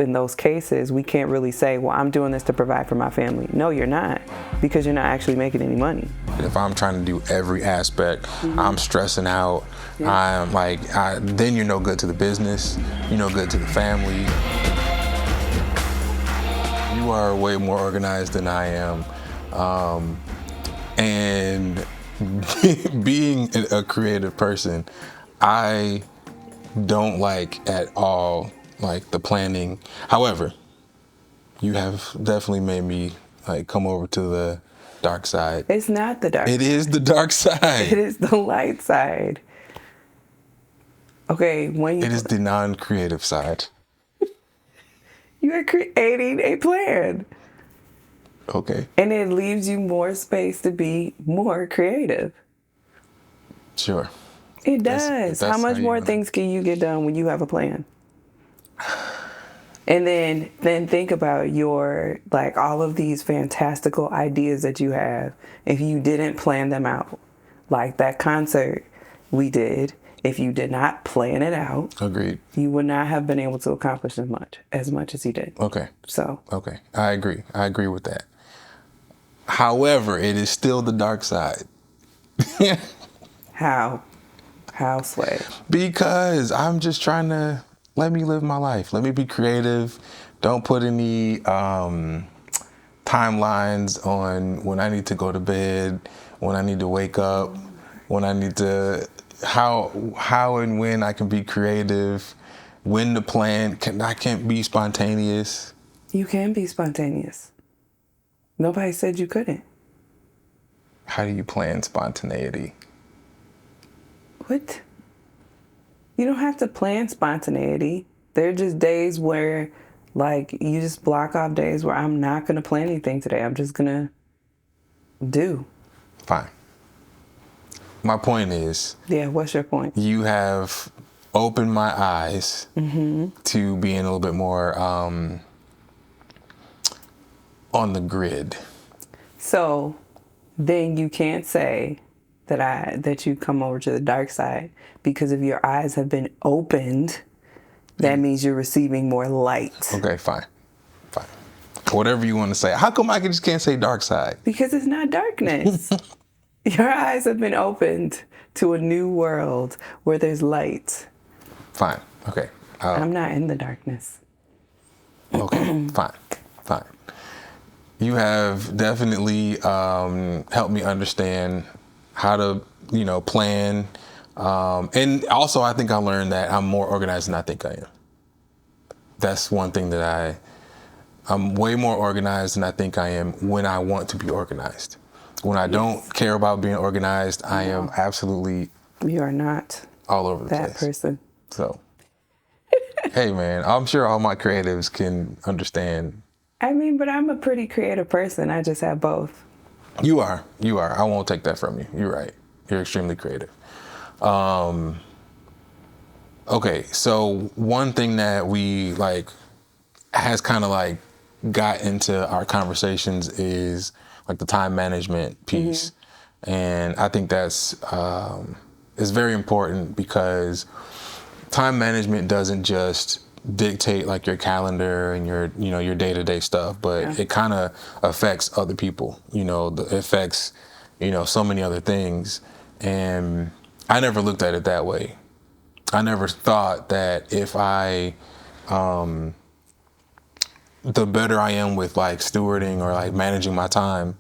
in those cases, we can't really say, well, I'm doing this to provide for my family. No, you're not, because you're not actually making any money. If I'm trying to do every aspect, I'm stressing out. Yeah. I'm like, then you're no good to the business. You're no good to the family. You are way more organized than I am. And being a creative person, I don't like at all like the planning. However, you have definitely made me like come over to the dark side. It's not the dark It is the dark side. It is the light side. Okay, It is the non-creative side. you are creating a plan. Okay. And it leaves you more space to be more creative. Sure. It does. How much more things can you get done when you have a plan? And then think about your, like, all of these fantastical ideas that you have if you didn't plan them out. Like that concert we did, if you did not plan it out, Agreed. you would not have been able to accomplish as much as you did. Okay. So. Okay. I agree with that. However, it is still the dark side. How, Sway? Because I'm just trying to let me live my life. Let me be creative. Don't put any timelines on when I need to go to bed, when I need to wake up, when I need to, how and when I can be creative, when to plan. I can't be spontaneous. You can be spontaneous. Nobody said you couldn't. How do you plan spontaneity? What? You don't have to plan spontaneity. There are just days where, like, you just block off days where I'm not going to plan anything today. I'm just going to do. Fine. My point is... Yeah, what's your point? You have opened my eyes to being a little bit more on the grid. So then you can't say that you come over to the dark side, because if your eyes have been opened, that means you're receiving more light. Okay, fine. Whatever you want to say. How come I just can't say dark side? Because it's not darkness. Your eyes have been opened to a new world where there's light. Fine. Okay. I'm not in the darkness. Okay. Fine. You have definitely helped me understand how to, plan. And also, I think I learned that I'm more organized than I think I am. That's one thing that I'm way more organized than I think I am when I want to be organized. When I don't care about being organized, I am absolutely... You are not all over the place. That person. So, hey man, I'm sure all my creatives can understand. I mean, but I'm a pretty creative person. I just have both. You are. I won't take that from you. You're right. You're extremely creative. Okay, so one thing that we has kind of got into our conversations is the time management piece. And I think that's is very important, because time management doesn't just dictate your calendar and your day-to-day stuff, but it kind of affects other people. It affects so many other things. And I never looked at it that way. I never thought that if I the better I am with stewarding or managing my time,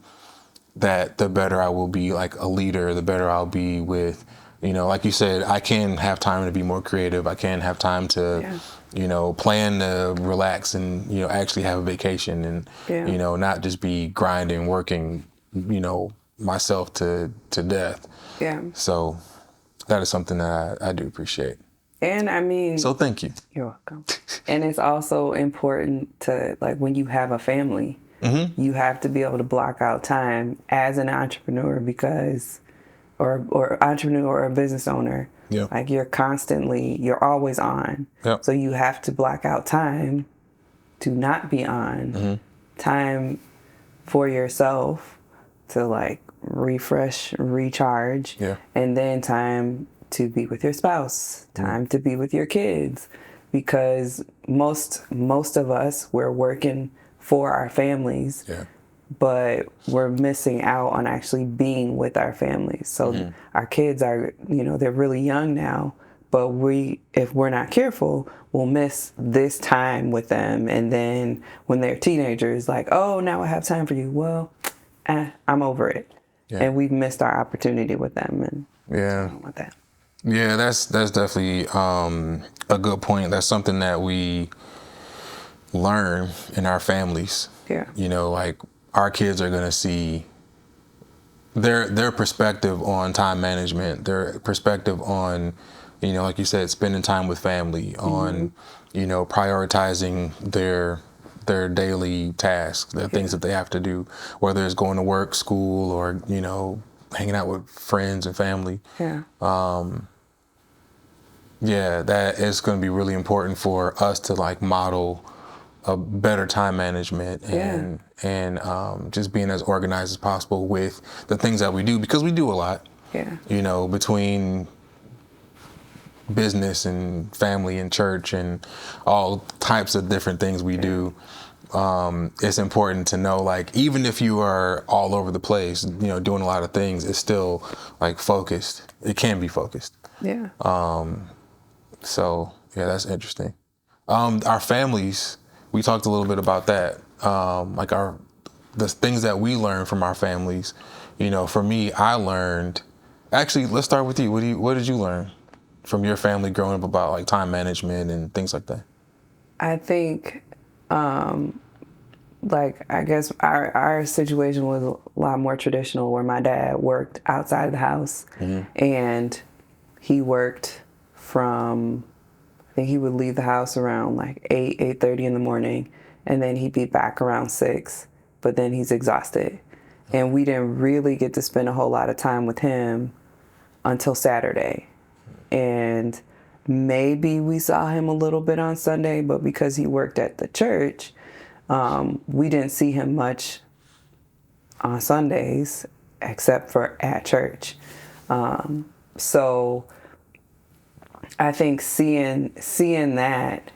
that the better I will be a leader, the better I'll be with, like you said, I can have time to be more creative. I can have time to, plan to relax and, actually have a vacation and, not just be grinding, working, myself to death. Yeah. So that is something that I do appreciate. And I mean... So thank you. You're welcome. And it's also important to, when you have a family, you have to be able to block out time as an entrepreneur, because, or entrepreneur or a business owner. Yeah. You're always on. Yep. So you have to block out time to not be on. Time for yourself to refresh, recharge. Yeah. And then time to be with your spouse, time to be with your kids, because most of us, we're working for our families, Yeah. but we're missing out on actually being with our families. So our kids are, they're really young now, but if we're not careful, we'll miss this time with them. And then when they're teenagers, like, oh, now I have time for you. Well, I'm over it. Yeah. And we've missed our opportunity with them. And Yeah. I don't want that. Yeah, that's definitely a good point. That's something that we learn in our families. Yeah. Like our kids are gonna see their perspective on time management, their perspective on, like you said, spending time with family, on, prioritizing their daily tasks, the things that they have to do, whether it's going to work, school, or, hanging out with friends and family. Yeah. Yeah, that is going to be really important for us to like model a better time management and just being as organized as possible with the things that we do, because we do a lot. Yeah. Between business and family and church and all types of different things we do. It's important to know, like, even if you are all over the place, doing a lot of things, it's still like focused. It can be focused. Yeah. So yeah, that's interesting. Our families, we talked a little bit about that. Like the things that we learn from our families. For me, I learned. Actually, let's start with you. What did you learn from your family growing up about like time management and things like that? I think, I guess our situation was a lot more traditional, where my dad worked outside of the house, and he worked from, I think he would leave the house around like 8:30 in the morning, and then he'd be back around 6, but then he's exhausted. And we didn't really get to spend a whole lot of time with him until Saturday. And maybe we saw him a little bit on Sunday, but because he worked at the church, we didn't see him much on Sundays except for at church. So I think seeing that,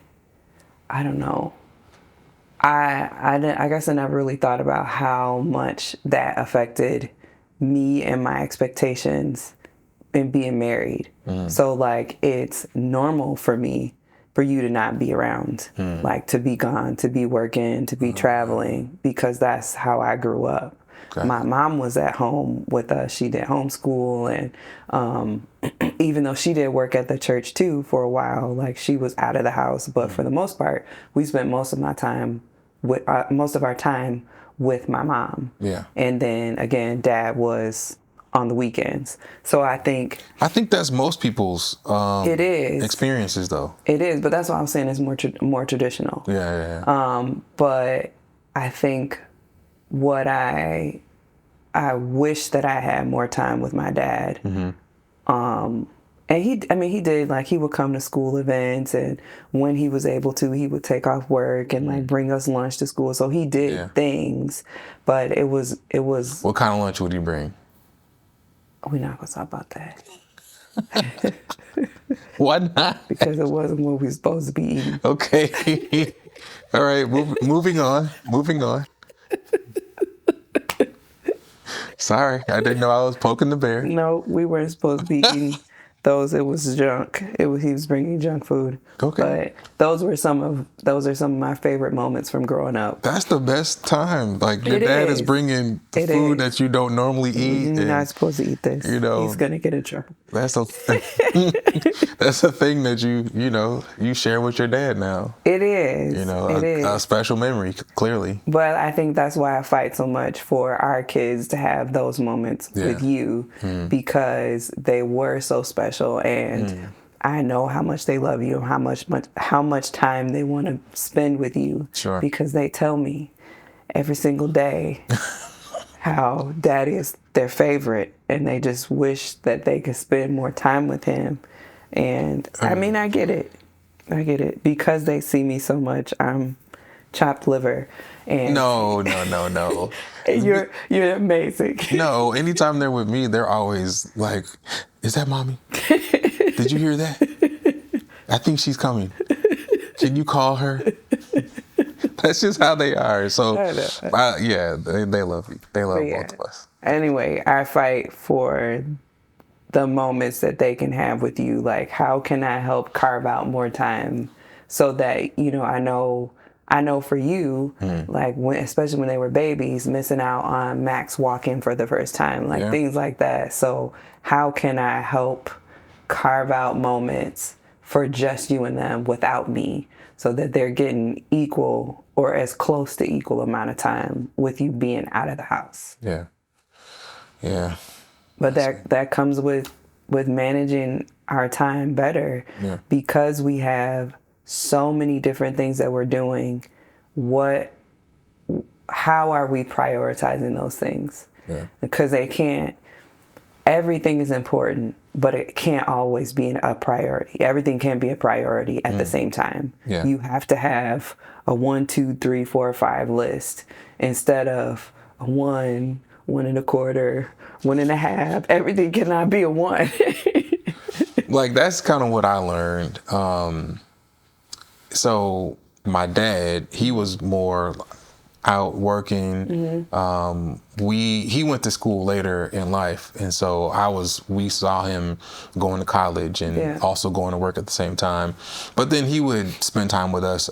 I don't know. I guess I never really thought about how much that affected me and my expectations in being married. So like, it's normal for me for you to not be around, like to be gone, to be working, to be traveling, because that's how I grew up. Okay. My mom was at home with us. She did homeschool, and even though she did work at the church too for a while, like she was out of the house. But for the most part, we spent most of our time with my mom. Yeah. And then again, Dad was on the weekends. So I think that's most people's it is experiences, though. It is, but that's why I'm saying it's more traditional. Yeah. But I think what I wish that I had more time with my dad. And he did, like, he would come to school events, and when he was able to, he would take off work and like bring us lunch to school. So he did things, but it was. What kind of lunch would he bring? We're not gonna talk about that. Why not? Because it wasn't what we were supposed to be eating. Okay. All right. Moving on. Sorry, I didn't know I was poking the bear. No, we weren't supposed to be eating those. It was junk. He was bringing junk food. Okay. But those are some of my favorite moments from growing up. That's the best time. Like, your dad is bringing the food that you don't normally eat. You're not supposed to eat this. He's gonna get in trouble. That's a that's a thing that you share with your dad now. It is. It is a special memory, clearly. But I think that's why I fight so much for our kids to have those moments with you, because they were so special, and I know how much they love you, how much time they want to spend with you. Sure. Because they tell me every single day how Daddy is their favorite, and they just wish that they could spend more time with him. And I mean, I get it, because they see me so much. I'm chopped liver. And No. You're amazing. No, anytime they're with me, they're always like, "Is that mommy? Did you hear that? I think she's coming." Can you call her? That's just how they are. So, yeah, they love you. They love both of us. Anyway, I fight for the moments that they can have with you. Like, how can I help carve out more time so that, you know, I know for you, like especially when they were babies, missing out on Max walking for the first time, like things like that. So how can I help carve out moments for just you and them without me, so that they're getting equal or as close to equal amount of time with you being out of the house? Yeah. Yeah. But that comes with managing our time better, because we have so many different things that we're doing. How are we prioritizing those things? Yeah. Because everything is important, but it can't always be a priority. Everything can't be a priority at the same time. Yeah. You have to have a 1, 2, 3, 4, 5 list instead of a 1, 1.25, 1.5. Everything cannot be a 1. Like, that's kind of what I learned. So my dad, he was more out working. He went to school later in life, and so we saw him going to college and also going to work at the same time. But then he would spend time with us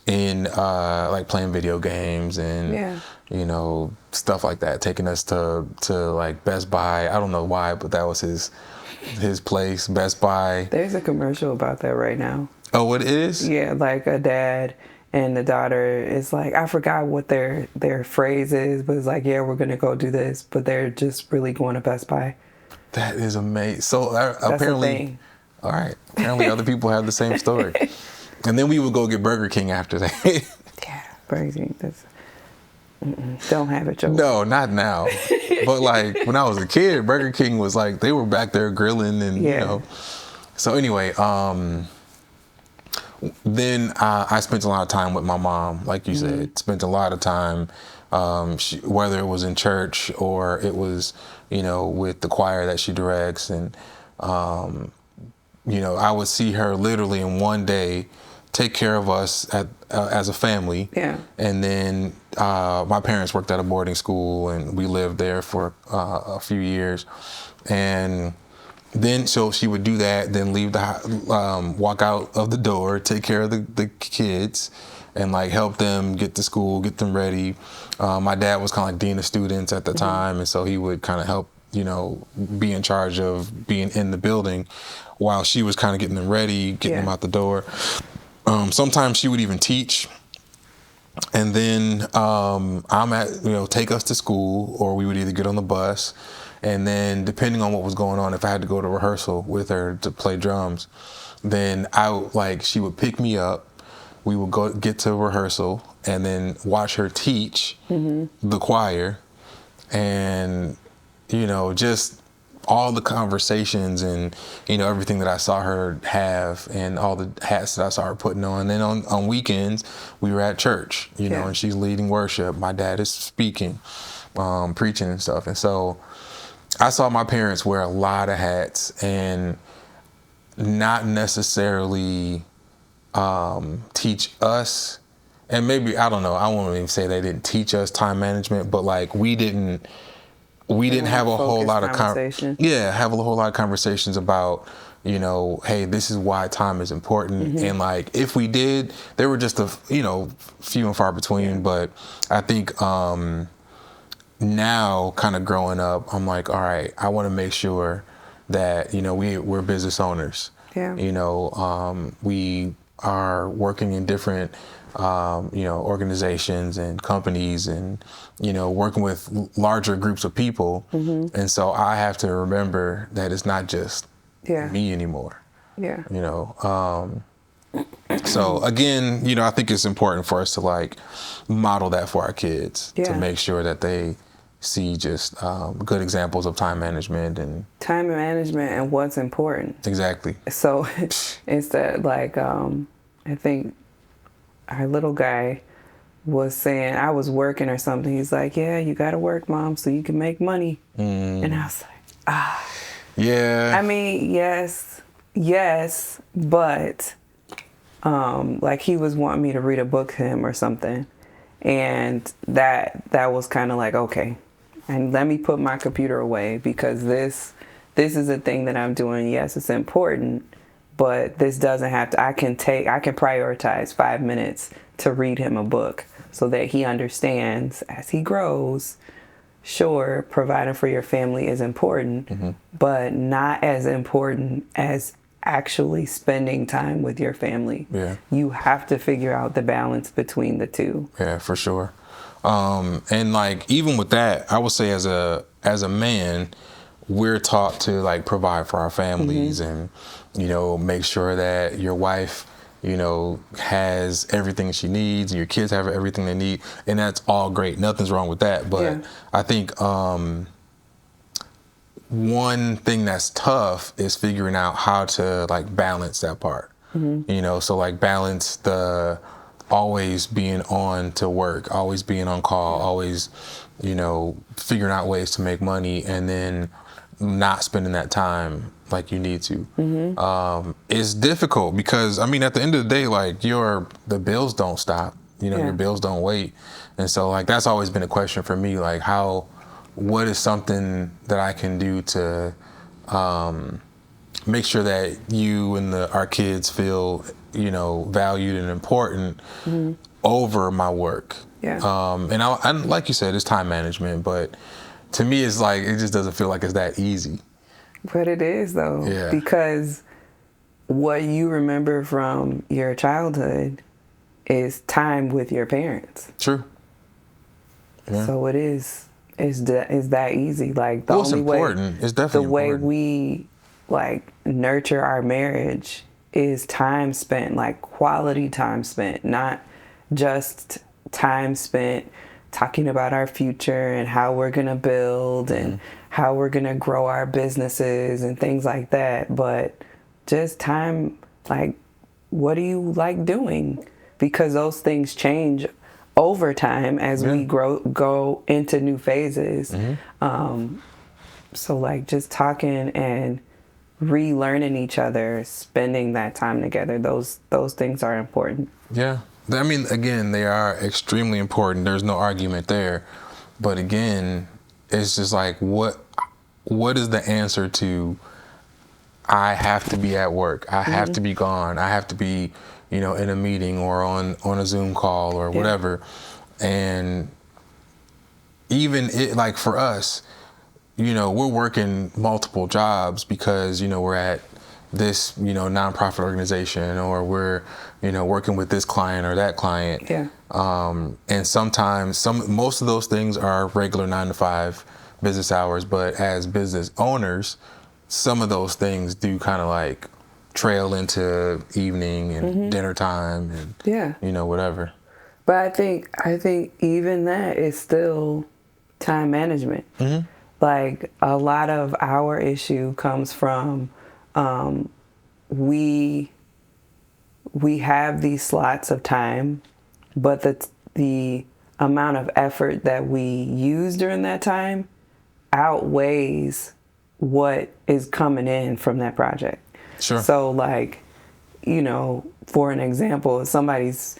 in like playing video games and you know, stuff like that, taking us to like Best Buy. I don't know why, but that was his place, Best Buy. There's a commercial about that right now. Oh, it is? Yeah, like a dad and the daughter is like, I forgot what their phrase is, but it's like, yeah, we're going to go do this, but they're just really going to Best Buy. That is amazing. So apparently, all right, apparently other people have the same story. And then we would go get Burger King after that. Yeah, Burger King, don't have it, Joe. No, not now. But like when I was a kid, Burger King was like, they were back there grilling and, you know. So anyway, then I spent a lot of time with my mom, like you said, spent a lot of time, whether it was in church or it was, you know, with the choir that she directs. And, you know, I would see her literally in one day take care of us as a family. Yeah. And then my parents worked at a boarding school and we lived there for a few years. And then so she would do that, then leave walk out of the door, take care of the kids and like help them get to school, get them ready. My dad was kind of like dean of students at the time. And so he would kind of help, you know, be in charge of being in the building while she was kind of getting them ready, getting them out the door. Sometimes she would even teach. And then take us to school, or we would either get on the bus. And then depending on what was going on, if I had to go to rehearsal with her to play drums, then she would pick me up. We would go get to rehearsal and then watch her teach the choir. And, you know, just all the conversations and, you know, everything that I saw her have and all the hats that I saw her putting on. And then on weekends, we were at church, you know, and she's leading worship. My dad is speaking, preaching and stuff. And so I saw my parents wear a lot of hats and not necessarily teach us. And maybe, I don't know, I won't even say they didn't teach us time management, but like we didn't have a whole lot of have a whole lot of conversations about, you know, hey, this is why time is important. And like if we did, there were just few and far between. But I think now kind of growing up, I'm like, all right, I want to make sure that, you know, we're business owners. You know, we are working in different organizations and companies and, you know, working with larger groups of people. And so I have to remember that it's not just me anymore. You know, so again, you know, I think it's important for us to like model that for our kids to make sure that they see just good examples of time management and what's important. Exactly. So instead, like, I think our little guy was saying, I was working or something. He's like, yeah, you got to work, Mom, so you can make money. And I was like, Yeah. I mean, yes, but Like he was wanting me to read a book to him or something. And that was kind of like, okay, and let me put my computer away because this is a thing that I'm doing. Yes, it's important, but this doesn't have to, I can prioritize 5 minutes to read him a book so that he understands as he grows. Sure, providing for your family is important, but not as important as actually spending time with your family. Yeah. You have to figure out the balance between the two. Yeah, for sure. And like even with that, I would say as a man, we're taught to like provide for our families and, you know, make sure that your wife, you know, has everything she needs and your kids have everything they need. And that's all great. Nothing's wrong with that. But I think one thing that's tough is figuring out how to like balance that part. You know, so like balance the always being on to work, always being on call, always, you know, figuring out ways to make money and then not spending that time like you need to. It's difficult because I mean at the end of the day, like the bills don't stop, you know, your bills don't wait. And so like that's always been a question for me, like what is something that I can do to make sure that you and our kids feel, you know, valued and important over my work. And I, like you said, it's time management, but to me, it's like, it just doesn't feel like it's that easy. But it is though, because what you remember from your childhood is time with your parents. True. Yeah. So it is that easy. Like the only way, it's definitely the way important. we like nurture our marriage is time spent, like quality time spent, not just time spent talking about our future and how we're going to build and how we're going to grow our businesses and things like that. But just time, like, what do you like doing? Because those things change over time as we go into new phases. So like just talking and relearning each other, spending that time together, those things are important. Yeah. I mean, again, they are extremely important. There's no argument there. But again, it's just like, what is the answer to, I have to be at work, I have to be gone, I have to be, you know, in a meeting or on a Zoom call or whatever. And even it, like for us, you know, we're working multiple jobs because, you know, we're at this, you know, nonprofit organization or we're, you know, working with this client or that client. And sometimes most of those things are regular 9-to-5 business hours, but as business owners, some of those things do kind of like trail into evening and dinner time and you know, whatever. But I think even that is still time management. Like a lot of our issue comes from we have these slots of time, but the amount of effort that we use during that time outweighs what is coming in from that project. Sure. So like, you know, for an example, somebody's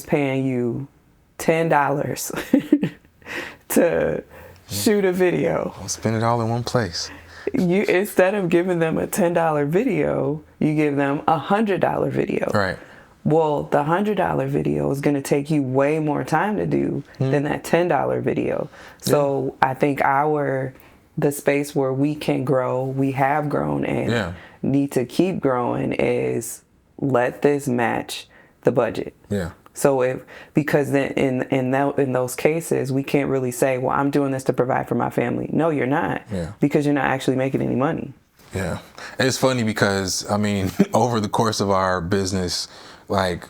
paying you $10 to shoot a video. I'll spend it all in one place. You, instead of giving them a $10 video, you give them a $100 video. Right. Well, the $100 video is going to take you way more time to do than that $10 video. So I think the space where we can grow, we have grown and need to keep growing is let this match the budget. So because then in those cases, we can't really say, well, I'm doing this to provide for my family. No, you're not, because you're not actually making any money. Yeah. It's funny because, I mean, over the course of our business, like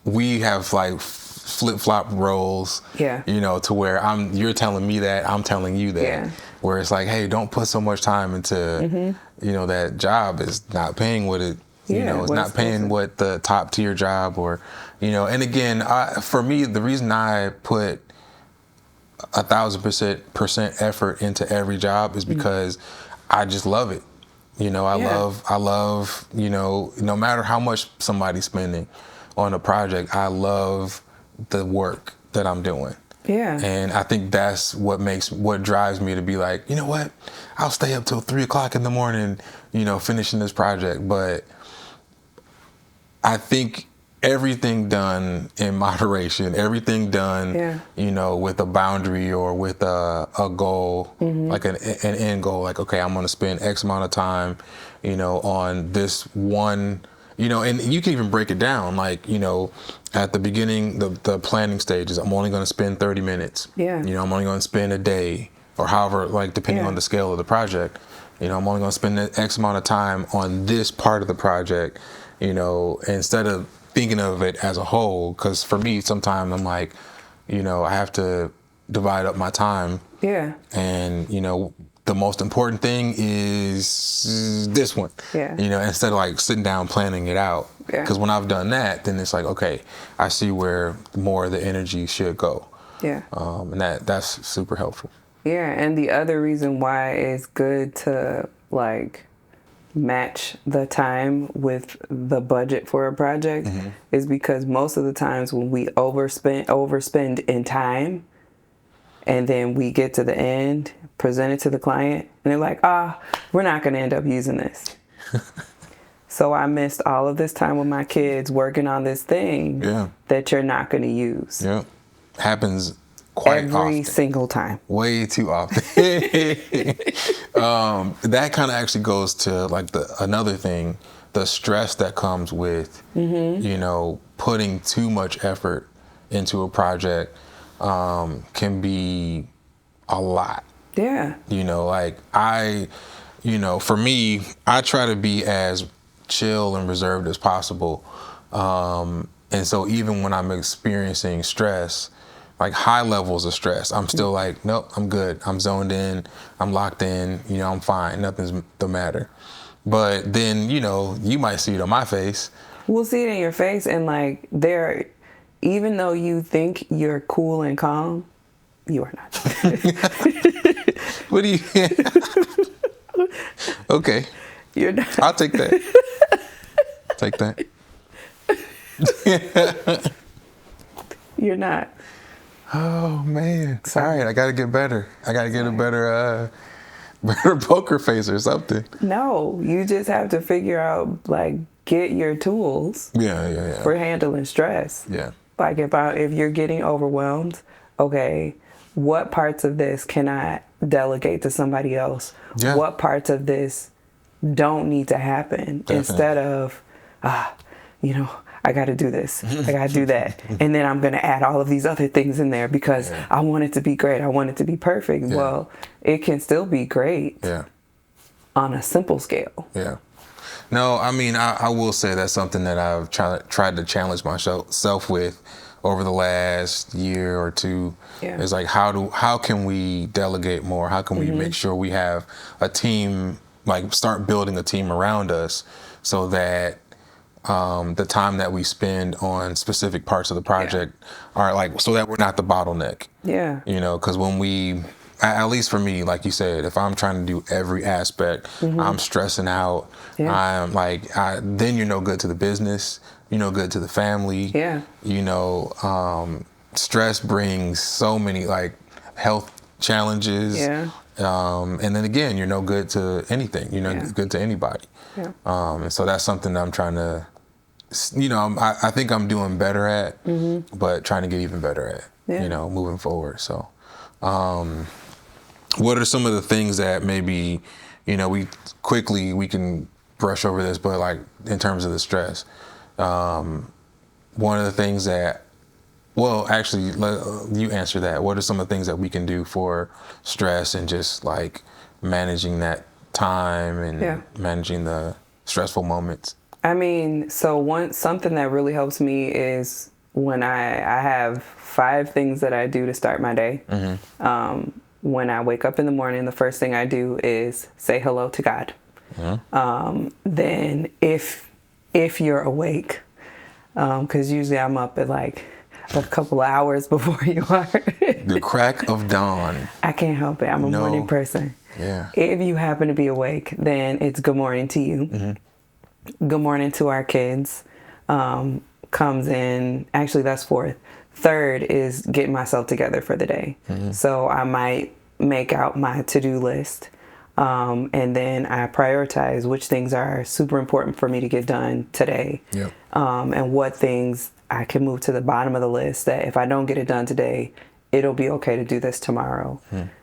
we have like flip-flop roles, you know, to where you're telling me that, I'm telling you that, where it's like, hey, don't put so much time into, you know, that job is not paying what it, you know, it's not paying what the top tier job or, you know, and again, for me, the reason I put 1,000% effort into every job is because I just love it. I love, no matter how much somebody's spending on a project, I love the work that I'm doing. Yeah. And I think that's what drives me to be like, you know what, I'll stay up till 3:00 in the morning, finishing this project. But I think everything done in moderation, everything done, with a boundary or with a goal, like an end goal, like, okay, I'm going to spend X amount of time, on this one, and you can even break it down, like, at the beginning, the planning stages, I'm only going to spend 30 minutes. Yeah. I'm only going to spend a day or however, like, depending on the scale of the project, I'm only going to spend X amount of time on this part of the project, instead of thinking of it as a whole. Because for me, sometimes I'm like, I have to divide up my time. Yeah. And, the most important thing is this one. Yeah. Instead of like sitting down planning it out. Yeah. Because when I've done that, then it's like, okay, I see where more of the energy should go. Yeah. And that's super helpful. Yeah. And the other reason why it's good to like match the time with the budget for a project is because most of the times when we overspend in time, and then we get to the end, present it to the client, and they're like, we're not going to end up using this. So I missed all of this time with my kids working on this thing that you're not going to use. Yeah. Happens quite often. Every single time. Way too often. That kind of actually goes to like another thing, the stress that comes with, putting too much effort into a project can be a lot. Yeah. For me, I try to be as chill and reserved as possible. And so even when I'm experiencing stress, like high levels of stress, I'm still like, nope, I'm good. I'm zoned in. I'm locked in. I'm fine. Nothing's the matter. But then, you might see it on my face. We'll see it in your face. And like even though you think you're cool and calm, you are not. What do you? Okay. You're not. I'll take that. Take that. You're not. Oh man. All right, I gotta get better. I gotta get a better poker face or something. No, you just have to figure out, like, get your tools for handling stress. Yeah. Like if you're getting overwhelmed, okay, what parts of this can I delegate to somebody else? Yeah. What parts of this don't need to happen? Definitely. Instead of, I got to do this. I got to do that. And then I'm going to add all of these other things in there because I want it to be great. I want it to be perfect. Yeah. Well, it can still be great on a simple scale. Yeah. No, I mean, I will say that's something that I've tried to challenge myself with over the last year or two. Yeah. Is like, how can we delegate more? How can we make sure we have a team, like start building a team around us so that the time that we spend on specific parts of the project are like, so that we're not the bottleneck. Yeah. Because when at least for me, like you said, if I'm trying to do every aspect, I'm stressing out. Yeah. I'm like, then you're no good to the business. You're no good to the family. Yeah. Stress brings so many like health challenges. Yeah. And then again, you're no good to anything. You're not good to anybody. Yeah. And so that's something that I'm trying to, I think I'm doing better at, but trying to get even better at, moving forward. So, what are some of the things that maybe, we can brush over this, but like in terms of the stress, one of the things that, well, actually, you answer that. What are some of the things that we can do for stress and just like managing that time and managing the stressful moments? I mean, so something that really helps me is when I have 5 things that I do to start my day. When I wake up in the morning, the first thing I do is say hello to God. Then if you're awake, because usually I'm up at like a couple of hours before you are. The crack of dawn. I can't help it. I'm a morning person. Yeah. If you happen to be awake, then it's good morning to you. Mm-hmm. Good morning to our kids. Comes in, actually that's fourth. Third is getting myself together for the day. Mm-hmm. So I might make out my to-do list. And then I prioritize which things are super important for me to get done today. Yep. And what things I can move to the bottom of the list that if I don't get it done today, it'll be okay to do this tomorrow.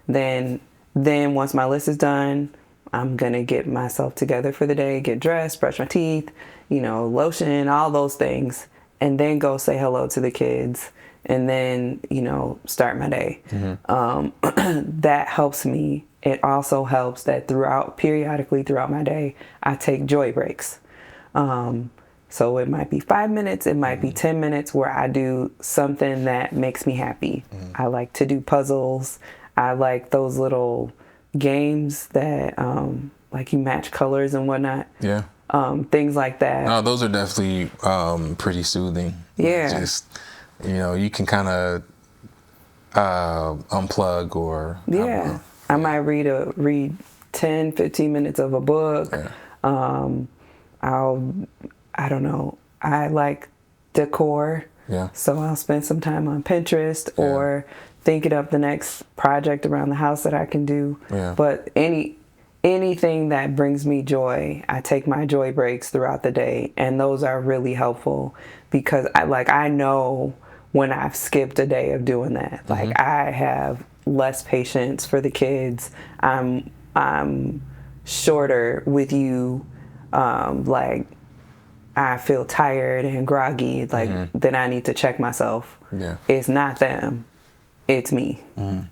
Then once my list is done, I'm going to get myself together for the day, get dressed, brush my teeth, lotion, all those things, and then go say hello to the kids and then, start my day. That helps me. It also helps that periodically throughout my day, I take joy breaks. So it might be 5 minutes, it might be 10 minutes where I do something that makes me happy. I like to do puzzles. I like those little games that like you match colors and whatnot. Yeah. Things like that. No, those are definitely pretty soothing. Yeah. Just, you can kind of unplug or... Yeah. I might read 10, 15 minutes of a book. Yeah. I don't know. I like decor. Yeah. So I'll spend some time on Pinterest or thinking up the next project around the house that I can do. Yeah. But anything that brings me joy, I take my joy breaks throughout the day, and those are really helpful because I know when I've skipped a day of doing that. Like I have less patience for the kids. I'm shorter with you. I feel tired and groggy. Then I need to check myself. Yeah. It's not them. It's me.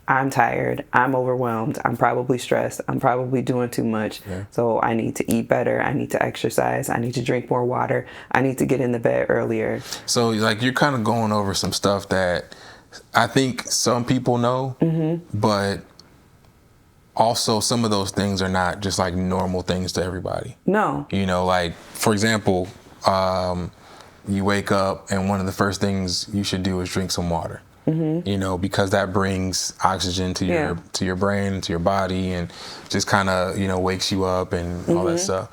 I'm tired. I'm overwhelmed. I'm probably stressed. I'm probably doing too much. Yeah. So I need to eat better. I need to exercise. I need to drink more water. I need to get in the bed earlier. So you're kind of going over some stuff that I think some people know, but also some of those things are not just like normal things to everybody. No. For example, you wake up and one of the first things you should do is drink some water. Because that brings oxygen to your brain, to your body, and just kind of wakes you up and all that stuff.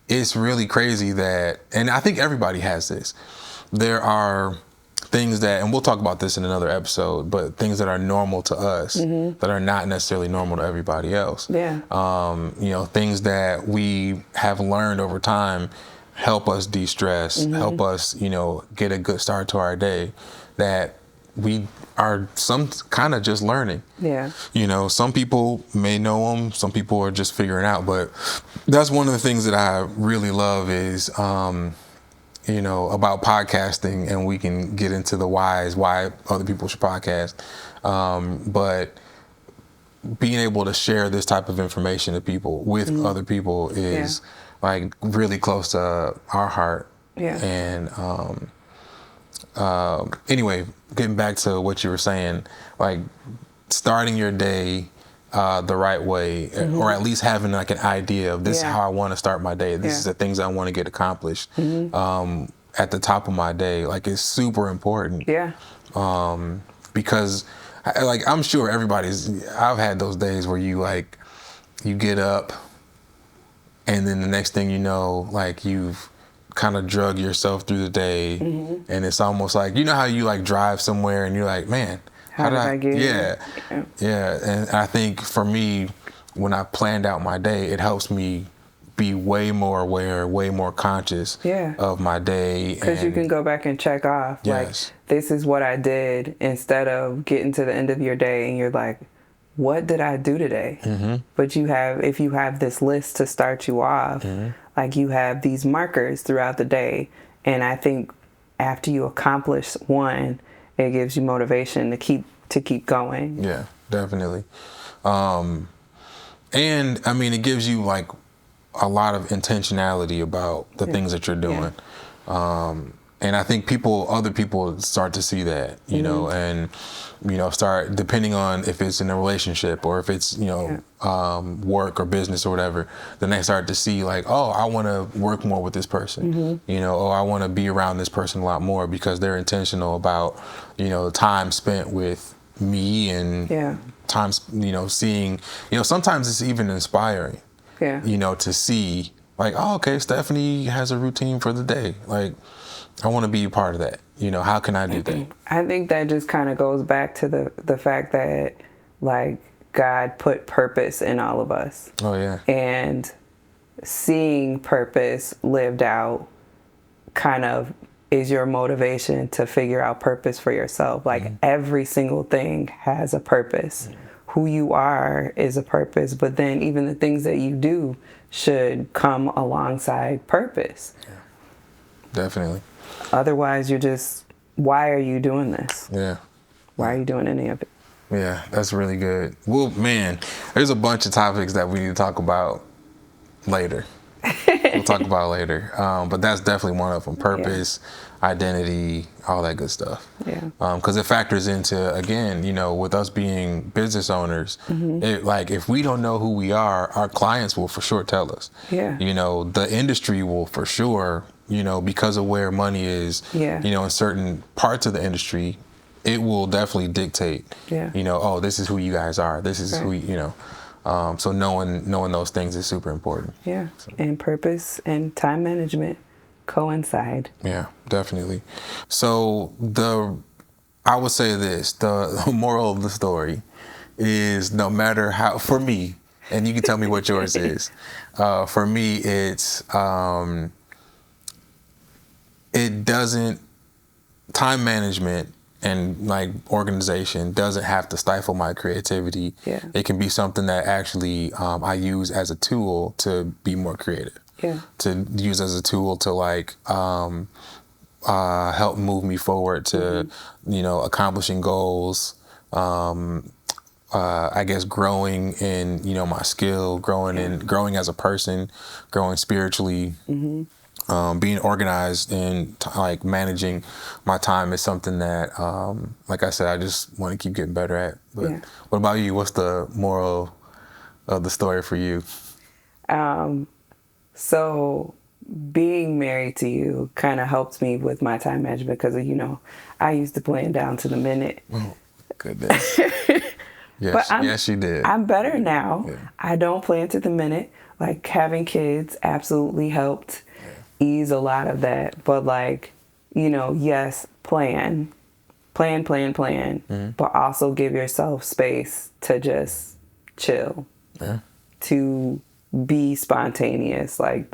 It's really crazy that, and I think everybody has this. There are things that, and we'll talk about this in another episode, but things that are normal to us that are not necessarily normal to everybody else. Yeah. Things that we have learned over time help us de-stress, help us, get a good start to our day, that we are some kind of just learning. Yeah. Some people may know them, some people are just figuring out, but that's one of the things that I really love is, about podcasting, and we can get into the whys, why other people should podcast. But being able to share this type of information to people with other people is really close to our heart. Yeah. And anyway, getting back to what you were saying, starting your day the right way, or at least having an idea of this is how I want to start my day. This is the things I want to get accomplished at the top of my day. It's super important. Yeah. Because I'm sure I've had those days where you get up and then the next thing you know, you've kind of drug yourself through the day, and it's almost how you drive somewhere and you're like, man, how did I get here? Yeah. And I think for me, when I planned out my day, it helps me be way more aware, way more conscious of my day. Because you can go back and check off, this is what I did, instead of getting to the end of your day and you're like, what did I do today? But if you have this list to start you off, you have these markers throughout the day. And I think after you accomplish one, it gives you motivation to keep going. Yeah, definitely. And I mean, it gives you a lot of intentionality about the things that you're doing. And I think other people start to see that, you know, and, you know, start, depending on if it's in a relationship or if it's, you know, work or business or whatever, then they start to see like, oh, I want to work more with this person, you know, or I want to be around this person a lot more because they're intentional about, you know, time spent with me and times, you know, seeing, you know, sometimes it's even inspiring, you know, to see like, oh, okay, Stephanie has a routine for the day. Like, I want to be a part of that. You know, how can I do that? I think that just kind of goes back to the fact that, like, God put purpose in all of us. Oh, yeah. And seeing purpose lived out kind of is your motivation to figure out purpose for yourself. Like, every single thing has a purpose. Who you are is a purpose, but then even the things that you do should come alongside purpose. Definitely. Otherwise, you're just, why are you doing this? Yeah. Why are you doing any of it? Yeah, that's really good. Well, man, there's a bunch of topics that we need to talk about later. We'll talk about later. But that's definitely one of them. Purpose, identity, all that good stuff. Yeah. Because it factors into, again, you know, with us being business owners, it, like, if we don't know who we are, our clients will for sure tell us. Yeah. You know, the industry will for sure, you know, because of where money is, you know, in certain parts of the industry, it will definitely dictate, you know, oh, this is who you guys are. This is who, you know. So knowing those things is super important. Yeah. So. And purpose and time management coincide. Yeah, definitely. So I would say this, the moral of the story is, no matter how, for me, and you can tell me what yours is, for me, it's, it doesn't, time management and like organization doesn't have to stifle my creativity. Yeah. It can be something that actually I use as a tool to be more creative. Yeah. To use as a tool to like help move me forward to, you know, accomplishing goals. I guess growing in, you know, my skill, growing as a person, growing spiritually. Being organized and like managing my time is something that, like I said, I just want to keep getting better at. But what about you? What's the moral of the story for you? So being married to you kind of helps me with my time management because, you know, I used to plan down to the minute. Oh, goodness. Yes, yes, you did. I'm better now. Yeah. I don't plan to the minute. Like, having kids absolutely helped ease a lot of that. But, like, you know, yes, plan, but also give yourself space to just chill, to be spontaneous. Like,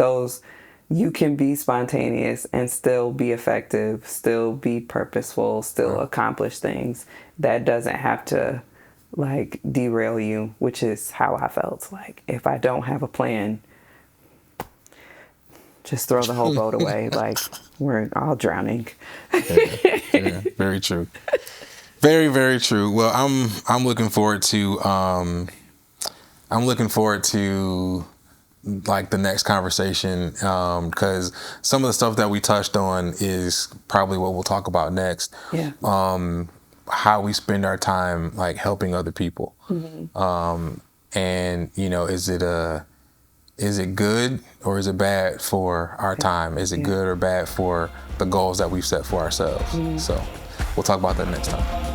you can be spontaneous and still be effective, still be purposeful, still accomplish things. That doesn't have to, like, derail you, which is how I felt. Like, if I don't have a plan, just throw the whole boat away. Like, we're all drowning. Yeah, very true. Very, very true. Well, I'm looking forward to like the next conversation, because some of the stuff that we touched on is probably what we'll talk about next. Yeah. How we spend our time like helping other people. And, you know, is it good or is it bad for our time? Is it good or bad for the goals that we've set for ourselves? So we'll talk about that next time.